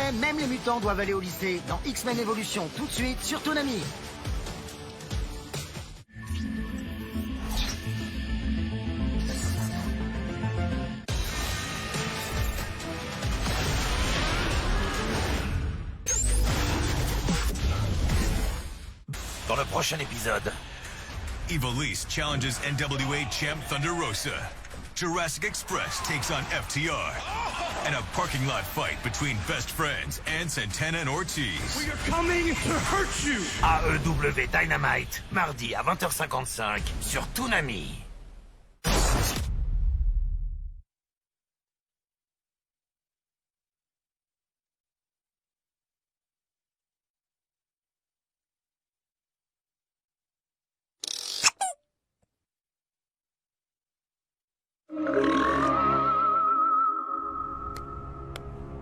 sais, même les mutants doivent aller au lycée. Dans X-Men Evolution, tout de suite sur Toonami. Dans le prochain épisode, Ivalice challenges NWA champ Thunder Rosa. Jurassic Express takes on FTR. And a parking lot fight between best friends and Santana and Ortiz. We are coming to hurt you! AEW Dynamite, mardi à 20h55 sur Toonami.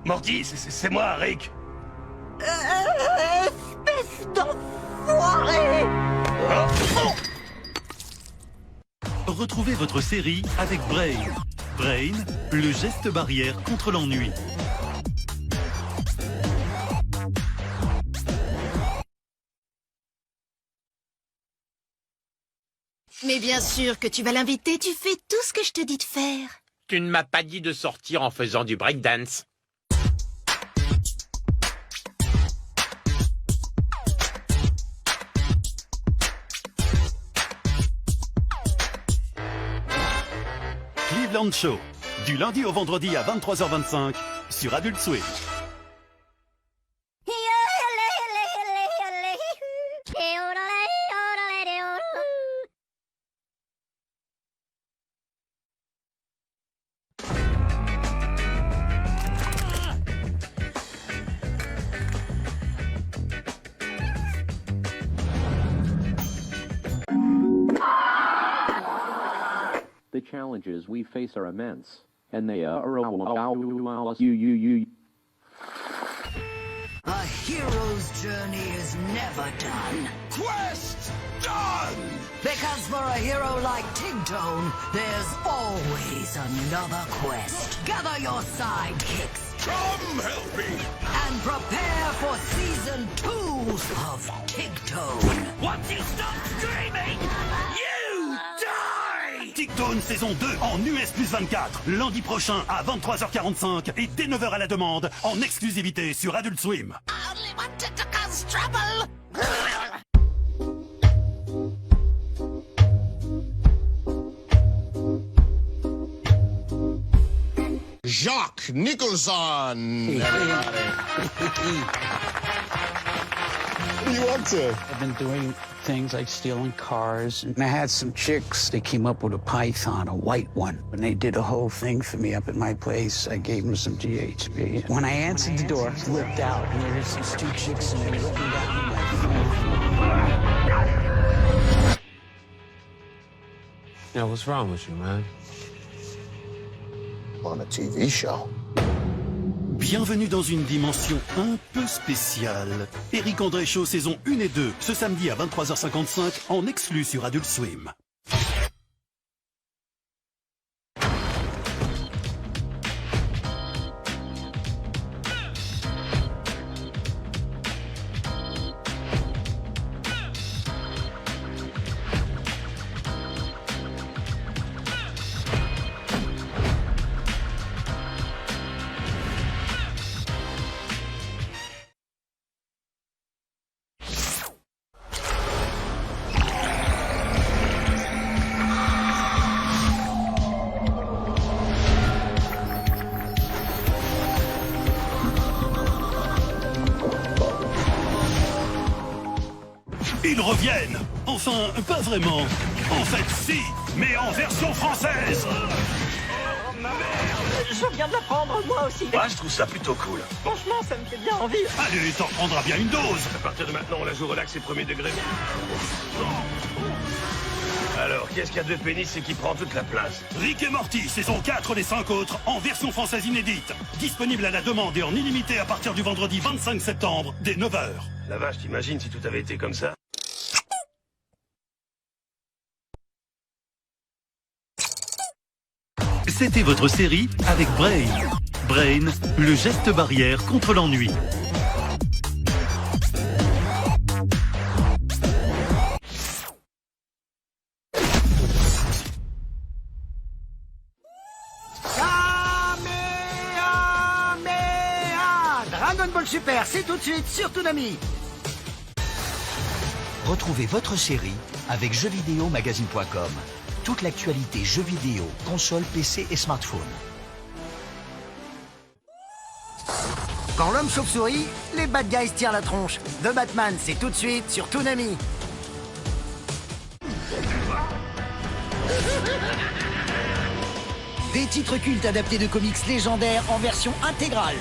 Morty, c'est moi, Rick. Espèce d'enfoiré! Retrouvez votre série avec Brain. Brain, le geste barrière contre l'ennui. Mais bien sûr que tu vas l'inviter, tu fais tout ce que je te dis de faire. Tu ne m'as pas dit de sortir en faisant du breakdance. Cleveland Show, du lundi au vendredi à 23h25 sur Adult Swim. The challenges we face are immense, and they are A hero's journey is never done. Quest done! Because for a hero like Tigtone, there's always another quest. Gather your sidekicks Come help me! and prepare for season 2 of Tigtone. Once you stop screaming, you die! Tigtone saison 2 en US plus 24, lundi prochain à 23h45 et dès 9h à la demande, en exclusivité sur Adult Swim. I only wanted to cause trouble. Jacques Nicholson. What are you up to? I've been doing things like stealing cars, and I had some chicks. They came up with a python, a white one. When they did a whole thing for me up at my place, I gave them some GHB. When I answered the door, I looked out, and there was these two chicks, and they were looking down at me. Yeah, what's wrong with you, man? On a TV show. Bienvenue dans une dimension un peu spéciale. Eric André Show saison 1 et 2, ce samedi à 23h55 en exclu sur Adult Swim. Ils reviennent. Enfin, pas vraiment. En fait, si, mais en version française. Oh ma merde! Je viens de l'apprendre moi aussi. Moi, je trouve ça plutôt cool. Franchement, ça me fait bien envie. Allez, t'en prendras bien une dose. À partir de maintenant, on la joue relax et premier degré. Alors, qu'est-ce qu'il y a de pénis et qui prend toute la place? Rick et Morty, saison 4 les 5 autres, en version française inédite. Disponible à la demande et en illimité à partir du vendredi 25 septembre, dès 9h. La vache, t'imagines si tout avait été comme ça? C'était votre série avec Brain. Brain, le geste barrière contre l'ennui. Dragon Ball Super, c'est tout de suite sur Toonami. Retrouvez votre série avec jeuxvideomagazine.com. Toute l'actualité jeux vidéo, consoles, PC et smartphone. Quand l'homme chauve-souris, les bad guys tirent la tronche. The Batman, c'est tout de suite sur Toonami. Des titres cultes adaptés de comics légendaires en version intégrale.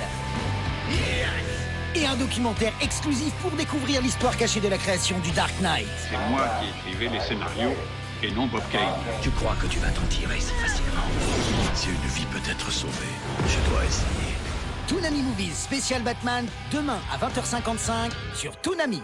Et un documentaire exclusif pour découvrir l'histoire cachée de la création du Dark Knight. C'est moi qui écrivais les scénarios et non Bob Kane. Tu crois que tu vas t'en tirer si facilement? Si une vie peut être sauvée, je dois essayer. Toonami Movies spécial Batman, demain à 20h55 sur Toonami.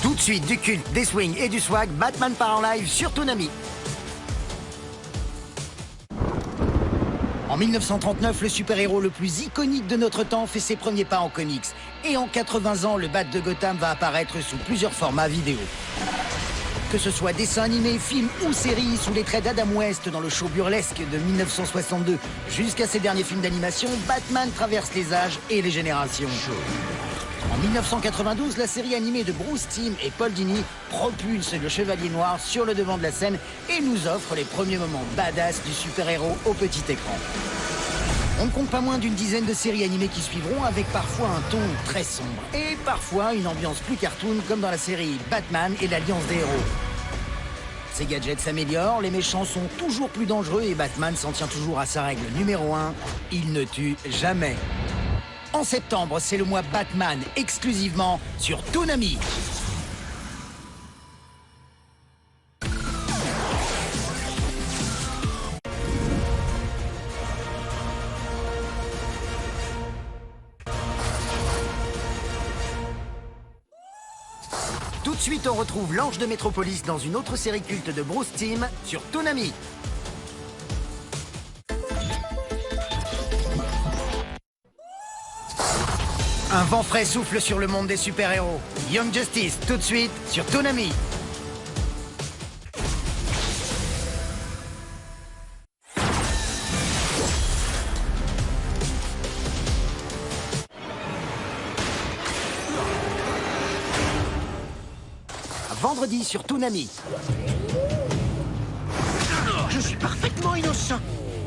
Tout de suite du culte, des swings et du swag, Batman part en live sur Toonami. En 1939, le super-héros le plus iconique de notre temps fait ses premiers pas en comics. Et en 80 ans, le Bat de Gotham va apparaître sous plusieurs formats vidéo. Que ce soit dessin animé, film ou série, sous les traits d'Adam West dans le show burlesque de 1962, jusqu'à ses derniers films d'animation, Batman traverse les âges et les générations. En 1992, la série animée de Bruce Timm et Paul Dini propulse le Chevalier Noir sur le devant de la scène et nous offre les premiers moments badass du super-héros au petit écran. On ne compte pas moins d'une dizaine de séries animées qui suivront avec parfois un ton très sombre et parfois une ambiance plus cartoon comme dans la série Batman et l'Alliance des héros. Ces gadgets s'améliorent, les méchants sont toujours plus dangereux et Batman s'en tient toujours à sa règle numéro 1, il ne tue jamais. En septembre, c'est le mois Batman, exclusivement sur Toonami. Tout de suite, on retrouve l'Ange de Métropolis dans une autre série culte de Bruce Timm sur Toonami. Un vent frais souffle sur le monde des super-héros. Young Justice, tout de suite, sur Toonami. Vendredi sur Toonami. Je suis parfaitement innocent.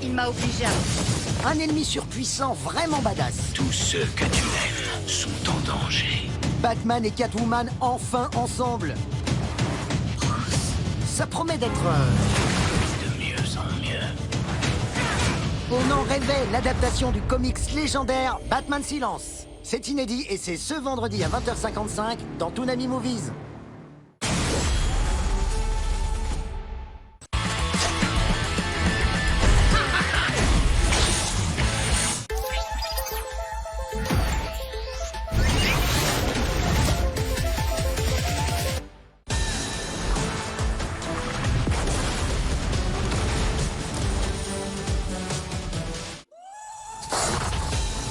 Il m'a obligé à... Un ennemi surpuissant, vraiment badass. Tous ceux que tu aimes sont en danger. Batman et Catwoman enfin ensemble. Ça promet d'être... De mieux en mieux. On en rêvait, l'adaptation du comics légendaire Batman Silence. C'est inédit et c'est ce vendredi à 20h55 dans Toonami Movies.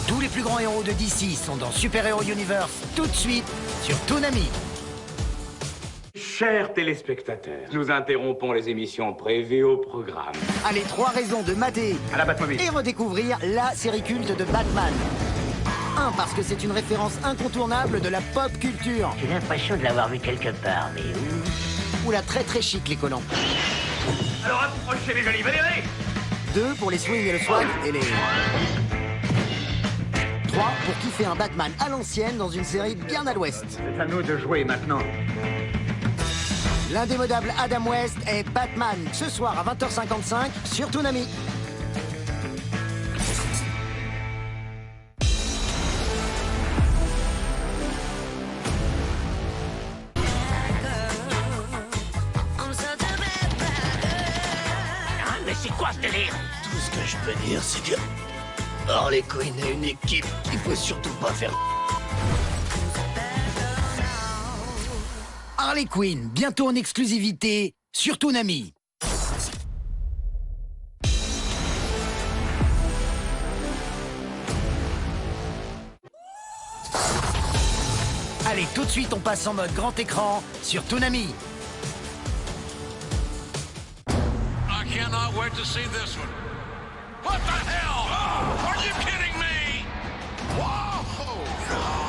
Tous les plus grands héros de DC sont dans Super Hero Universe tout de suite sur Toonami. Chers téléspectateurs, nous interrompons les émissions prévues au programme. Allez, 3 raisons de mater À la Batmobile. et redécouvrir la série culte de Batman. 1. Parce que c'est une référence incontournable de la pop culture. J'ai l'impression de l'avoir vu quelque part, mais où? Ou la très très chic les collants. Alors approchez les jolis Valérie. 2. Pour les swings et le swag et les... 3. Pour kiffer un Batman à l'ancienne dans une série bien à l'ouest. C'est à nous de jouer maintenant. L'indémodable Adam West est Batman ce soir à 20h55 sur Toonami. Mais c'est quoi ce délire? Tout ce que je peux dire, c'est que Harley Quinn a une équipe qu'il faut surtout pas faire. Harley Quinn, bientôt en exclusivité sur Toonami. Allez, tout de suite, on passe en mode grand écran sur Toonami. I cannot wait to see this one. What the hell? Oh, are you kidding me? Whoa! No!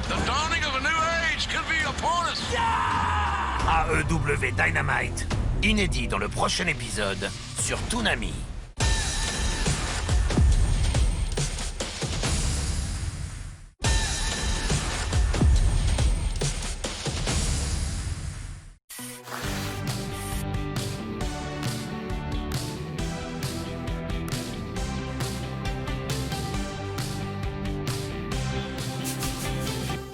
The dawning of a new age could be upon us. AEW Dynamite, inédit dans le prochain épisode sur Toonami.